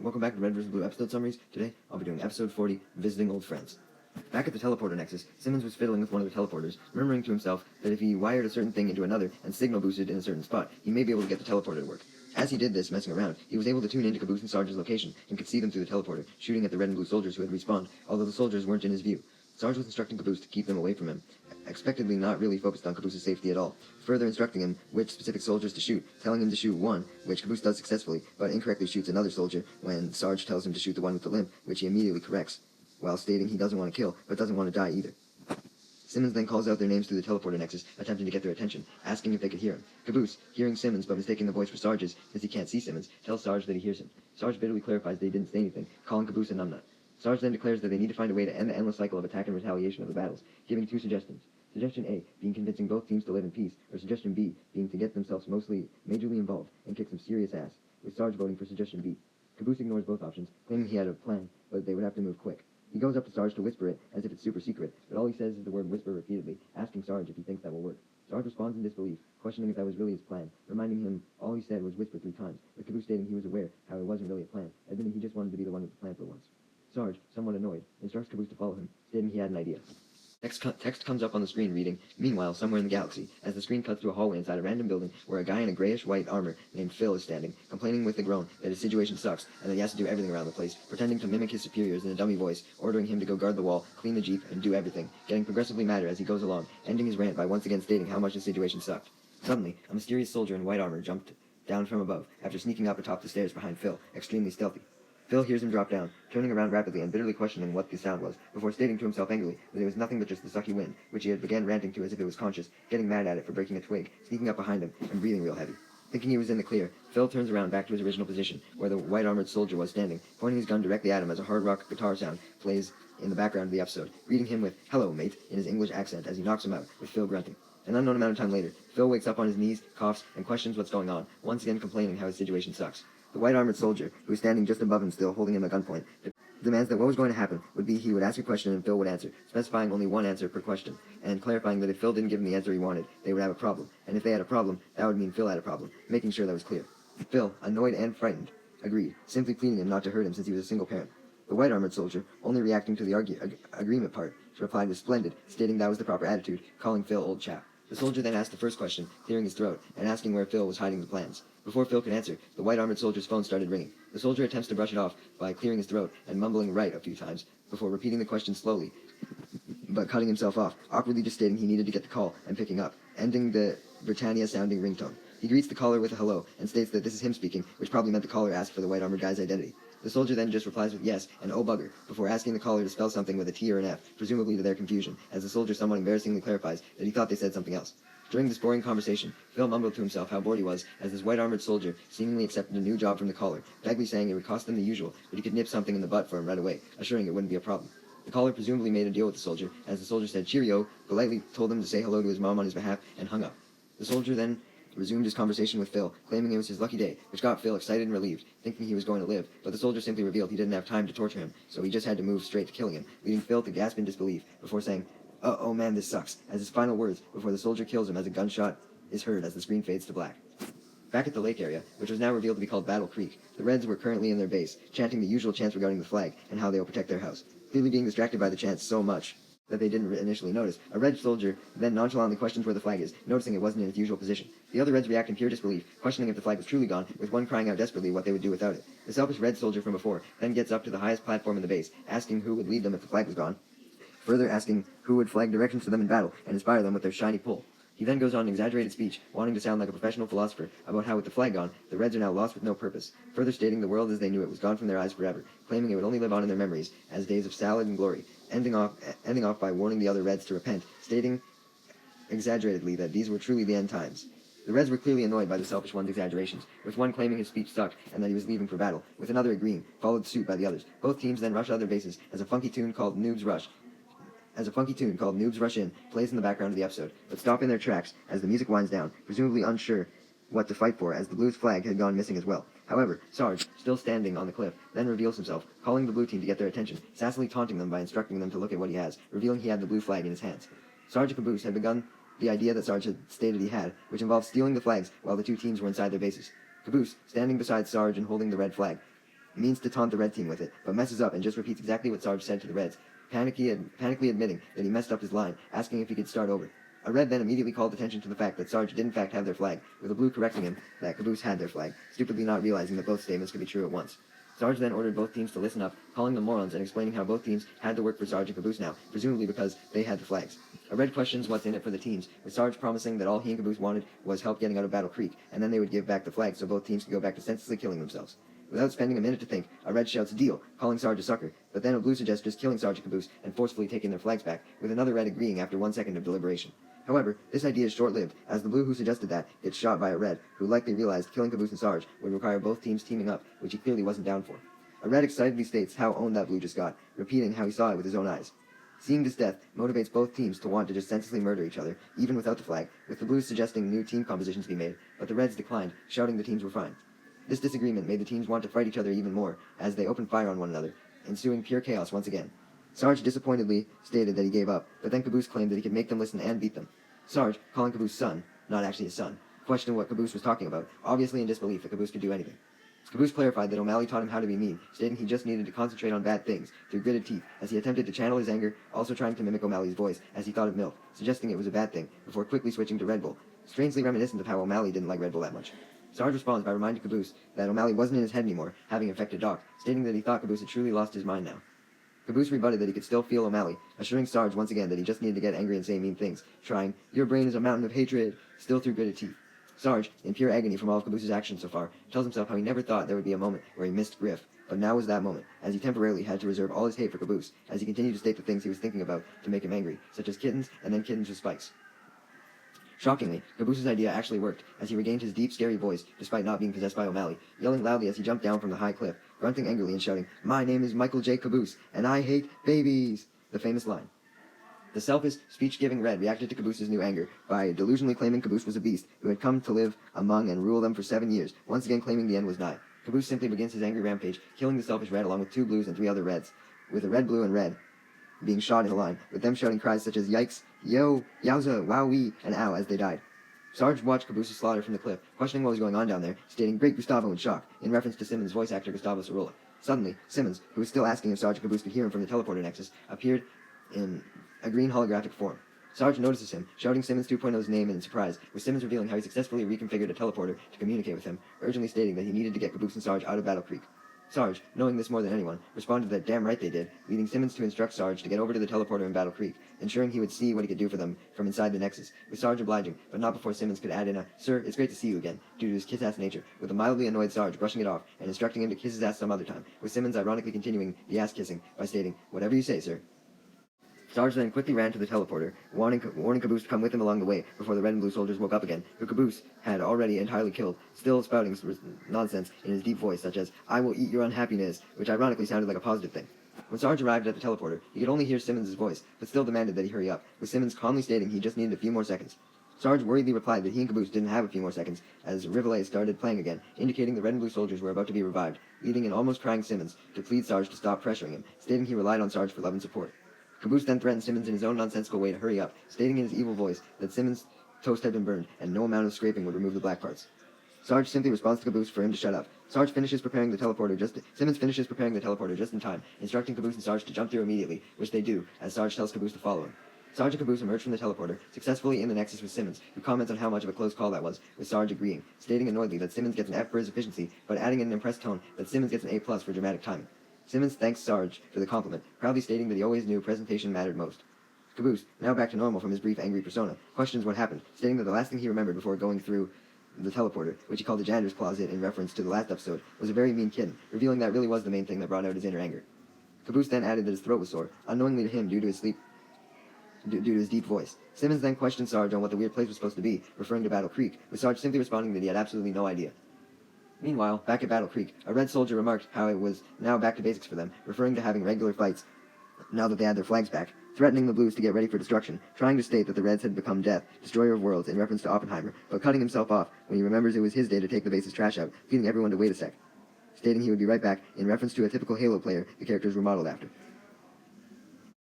Welcome back to Red vs. Blue episode summaries. Today, I'll be doing episode 40, Visiting Old Friends. Back at the teleporter nexus, Simmons was fiddling with one of the teleporters, murmuring to himself that if he wired a certain thing into another and signal boosted in a certain spot, he may be able to get the teleporter to work. As he did this, messing around, he was able to tune into Caboose and Sarge's location and could see them through the teleporter, shooting at the red and blue soldiers who had respawned, although the soldiers weren't in his view. Sarge was instructing Caboose to keep them away from him, expectedly not really focused on Caboose's safety at all, further instructing him which specific soldiers to shoot, telling him to shoot one, which Caboose does successfully, but incorrectly shoots another soldier when Sarge tells him to shoot the one with the limp, which he immediately corrects, while stating he doesn't want to kill, but doesn't want to die either. Simmons then calls out their names through the teleporter nexus, attempting to get their attention, asking if they could hear him. Caboose, hearing Simmons but mistaking the voice for Sarge's, since he can't see Simmons, tells Sarge that he hears him. Sarge bitterly clarifies that he didn't say anything, calling Caboose a numbnut. Sarge then declares that they need to find a way to end the endless cycle of attack and retaliation of the battles, giving two suggestions. Suggestion A, being convincing both teams to live in peace, or Suggestion B, being to get themselves majorly involved and kick some serious ass, with Sarge voting for Suggestion B. Caboose ignores both options, claiming he had a plan, but they would have to move quick. He goes up to Sarge to whisper it, as if it's super secret, but all he says is the word whisper repeatedly, asking Sarge if he thinks that will work. Sarge responds in disbelief, questioning if that was really his plan, reminding him all he said was whisper 3 times, with Caboose stating he was aware how it wasn't really a plan, admitting he just wanted to be the one with the plan for once. Sarge, somewhat annoyed, instructs Caboose to follow him, stating he had an idea. Text comes up on the screen reading, "Meanwhile, somewhere in the galaxy," as the screen cuts to a hallway inside a random building where a guy in a grayish-white armor named Phil is standing, complaining with a groan that his situation sucks and that he has to do everything around the place, pretending to mimic his superiors in a dummy voice, ordering him to go guard the wall, clean the jeep, and do everything, getting progressively madder as he goes along, ending his rant by once again stating how much his situation sucked. Suddenly, a mysterious soldier in white armor jumped down from above, after sneaking up atop the stairs behind Phil, extremely stealthy. Phil hears him drop down, turning around rapidly and bitterly questioning what the sound was, before stating to himself angrily that it was nothing but just the sucky wind, which he had began ranting to as if it was conscious, getting mad at it for breaking a twig, sneaking up behind him, and breathing real heavy. Thinking he was in the clear, Phil turns around back to his original position, where the white-armored soldier was standing, pointing his gun directly at him as a hard rock guitar sound plays in the background of the episode, greeting him with "Hello, mate," in his English accent as he knocks him out, with Phil grunting. An unknown amount of time later, Phil wakes up on his knees, coughs, and questions what's going on, once again complaining how his situation sucks. The white-armored soldier, who is standing just above him still, holding him at gunpoint, demands that what was going to happen would be he would ask a question and Phil would answer, specifying only one answer per question, and clarifying that if Phil didn't give him the answer he wanted, they would have a problem, and if they had a problem, that would mean Phil had a problem, making sure that was clear. Phil, annoyed and frightened, agreed, simply pleading him not to hurt him since he was a single parent. The white-armored soldier, only reacting to the agreement part, replied with "splendid," stating that was the proper attitude, calling Phil old chap. The soldier then asked the first question, clearing his throat, and asking where Phil was hiding the plans. Before Phil could answer, the white-armored soldier's phone started ringing. The soldier attempts to brush it off by clearing his throat and mumbling "right" a few times, before repeating the question slowly, but cutting himself off, awkwardly just stating he needed to get the call and picking up, ending the Britannia-sounding ringtone. He greets the caller with a hello, and states that this is him speaking, which probably meant the caller asked for the white-armored guy's identity. The soldier then just replies with "yes" and "oh bugger," before asking the caller to spell something with a T or an F, presumably to their confusion, as the soldier somewhat embarrassingly clarifies that he thought they said something else. During this boring conversation, Phil mumbled to himself how bored he was, as this white-armored soldier seemingly accepted a new job from the caller, vaguely saying it would cost them the usual, but he could nip something in the butt for him right away, assuring it wouldn't be a problem. The caller presumably made a deal with the soldier, as the soldier said "cheerio," politely told him to say hello to his mom on his behalf, and hung up. The soldier then resumed his conversation with Phil, claiming it was his lucky day, which got Phil excited and relieved, thinking he was going to live, but the soldier simply revealed he didn't have time to torture him, so he just had to move straight to killing him, leaving Phil to gasp in disbelief, before saying, oh man, this sucks," as his final words, before the soldier kills him as a gunshot is heard as the screen fades to black. Back at the lake area, which was now revealed to be called Battle Creek, the Reds were currently in their base, chanting the usual chants regarding the flag and how they will protect their house. Clearly being distracted by the chants so much that they didn't initially notice, a Red soldier then nonchalantly questions where the flag is, noticing it wasn't in its usual position. The other Reds react in pure disbelief, questioning if the flag was truly gone, with one crying out desperately what they would do without it. The selfish Red soldier from before then gets up to the highest platform in the base, asking who would lead them if the flag was gone, further asking who would flag directions to them in battle and inspire them with their shiny pull. He then goes on an exaggerated speech, wanting to sound like a professional philosopher, about how with the flag gone, the Reds are now lost with no purpose, further stating the world as they knew it was gone from their eyes forever, claiming it would only live on in their memories as days of salad and glory, ending off by warning the other Reds to repent, stating exaggeratedly that these were truly the end times. The Reds were clearly annoyed by the selfish one's exaggerations, with one claiming his speech sucked and that he was leaving for battle, with another agreeing, followed suit by the others. Both teams then rush other bases as a funky tune called Noobs Rush In plays in the background of the episode, but stop in their tracks as the music winds down, presumably unsure what to fight for, as the Blues' flag had gone missing as well. However, Sarge, still standing on the cliff, then reveals himself, calling the blue team to get their attention, sassily taunting them by instructing them to look at what he has, revealing he had the blue flag in his hands. Sarge and Caboose had begun the idea that Sarge had stated he had, which involved stealing the flags while the two teams were inside their bases. Caboose, standing beside Sarge and holding the red flag, means to taunt the red team with it, but messes up and just repeats exactly what Sarge said to the Reds, panically admitting that he messed up his line, asking if he could start over. A red then immediately called attention to the fact that Sarge did in fact have their flag, with a blue correcting him that Caboose had their flag, stupidly not realizing that both statements could be true at once. Sarge then ordered both teams to listen up, calling them morons and explaining how both teams had to work for Sarge and Caboose now, presumably because they had the flags. A red questions what's in it for the teams, with Sarge promising that all he and Caboose wanted was help getting out of Battle Creek, and then they would give back the flags so both teams could go back to senselessly killing themselves. Without spending a minute to think, a red shouts deal, calling Sarge a sucker, but then a blue suggests just killing Sarge and Caboose and forcefully taking their flags back, with another red agreeing after 1 second of deliberation. However, this idea is short-lived, as the blue who suggested that gets shot by a red, who likely realized killing Caboose and Sarge would require both teams teaming up, which he clearly wasn't down for. A red excitedly states how owned that blue just got, repeating how he saw it with his own eyes. Seeing this death motivates both teams to want to just senselessly murder each other, even without the flag, with the blues suggesting new team compositions be made, but the reds declined, shouting the teams were fine. This disagreement made the teams want to fight each other even more, as they opened fire on one another, ensuing pure chaos once again. Sarge disappointedly stated that he gave up, but then Caboose claimed that he could make them listen and beat them. Sarge, calling Caboose son, not actually his son, questioned what Caboose was talking about, obviously in disbelief that Caboose could do anything. Caboose clarified that O'Malley taught him how to be mean, stating he just needed to concentrate on bad things, through gritted teeth, as he attempted to channel his anger, also trying to mimic O'Malley's voice, as he thought of milk, suggesting it was a bad thing, before quickly switching to Red Bull, strangely reminiscent of how O'Malley didn't like Red Bull that much. Sarge responds by reminding Caboose that O'Malley wasn't in his head anymore, having infected Doc, stating that he thought Caboose had truly lost his mind now. Caboose rebutted that he could still feel O'Malley, assuring Sarge once again that he just needed to get angry and say mean things, trying, "Your brain is a mountain of hatred," still through gritted teeth. Sarge, in pure agony from all of Caboose's actions so far, tells himself how he never thought there would be a moment where he missed Griff, but now was that moment, as he temporarily had to reserve all his hate for Caboose, as he continued to state the things he was thinking about to make him angry, such as kittens and then kittens with spikes. Shockingly, Caboose's idea actually worked, as he regained his deep, scary voice, despite not being possessed by O'Malley, yelling loudly as he jumped down from the high cliff, grunting angrily and shouting, "My name is Michael J. Caboose, and I hate babies!" The famous line. The selfish, speech-giving Red reacted to Caboose's new anger by delusionally claiming Caboose was a beast who had come to live among and rule them for 7 years, once again claiming the end was nigh. Caboose simply begins his angry rampage, killing the selfish Red along with 2 blues and 3 other Reds, with a red, blue, and red being shot in a line, with them shouting cries such as "Yikes," "Yo," "Yowza," "Wowee," and "Ow" as they died. Sarge watched Caboose's slaughter from the cliff, questioning what was going on down there, stating "Great Gustavo" in shock, in reference to Simmons' voice actor Gustavo Sorolla. Suddenly, Simmons, who was still asking if Sarge and Caboose could hear him from the teleporter nexus, appeared in a green holographic form. Sarge notices him, shouting Simmons 2.0's name in surprise, with Simmons revealing how he successfully reconfigured a teleporter to communicate with him, urgently stating that he needed to get Caboose and Sarge out of Battle Creek. Sarge, knowing this more than anyone, responded that damn right they did, leading Simmons to instruct Sarge to get over to the teleporter in Battle Creek, ensuring he would see what he could do for them from inside the Nexus, with Sarge obliging, but not before Simmons could add in a "Sir, it's great to see you again," due to his kiss-ass nature, with a mildly annoyed Sarge brushing it off and instructing him to kiss his ass some other time, with Simmons ironically continuing the ass-kissing by stating, "Whatever you say, sir." Sarge then quickly ran to the teleporter, warning Caboose to come with him along the way before the red and blue soldiers woke up again, who Caboose had already entirely killed, still spouting nonsense in his deep voice such as, "I will eat your unhappiness," which ironically sounded like a positive thing. When Sarge arrived at the teleporter, he could only hear Simmons' voice, but still demanded that he hurry up, with Simmons calmly stating he just needed a few more seconds. Sarge worriedly replied that he and Caboose didn't have a few more seconds, as Rivale started playing again, indicating the red and blue soldiers were about to be revived, leading an almost crying Simmons to plead Sarge to stop pressuring him, stating he relied on Sarge for love and support. Caboose then threatened Simmons in his own nonsensical way to hurry up, stating in his evil voice that Simmons' toast had been burned, and no amount of scraping would remove the black parts. Sarge simply responds to Caboose for him to shut up. Simmons finishes preparing the teleporter just in time, instructing Caboose and Sarge to jump through immediately, which they do, as Sarge tells Caboose to follow him. Sarge and Caboose emerge from the teleporter, successfully in the Nexus with Simmons, who comments on how much of a close call that was, with Sarge agreeing, stating annoyedly that Simmons gets an F for his efficiency, but adding in an impressed tone that Simmons gets an A+ for dramatic timing. Simmons thanks Sarge for the compliment, proudly stating that he always knew presentation mattered most. Caboose, now back to normal from his brief angry persona, questions what happened, stating that the last thing he remembered before going through the teleporter, which he called the janitor's closet in reference to the last episode, was a very mean kitten, revealing that really was the main thing that brought out his inner anger. Caboose then added that his throat was sore, unknowingly to him due to his deep voice. Simmons then questioned Sarge on what the weird place was supposed to be, referring to Battle Creek, with Sarge simply responding that he had absolutely no idea. Meanwhile, back at Battle Creek, a red soldier remarked how it was now back to basics for them, referring to having regular fights now that they had their flags back, threatening the blues to get ready for destruction, trying to state that the reds had become death, destroyer of worlds, in reference to Oppenheimer, but cutting himself off when he remembers it was his day to take the base's trash out, leading everyone to wait a sec, stating he would be right back, in reference to a typical Halo player the characters were modeled after.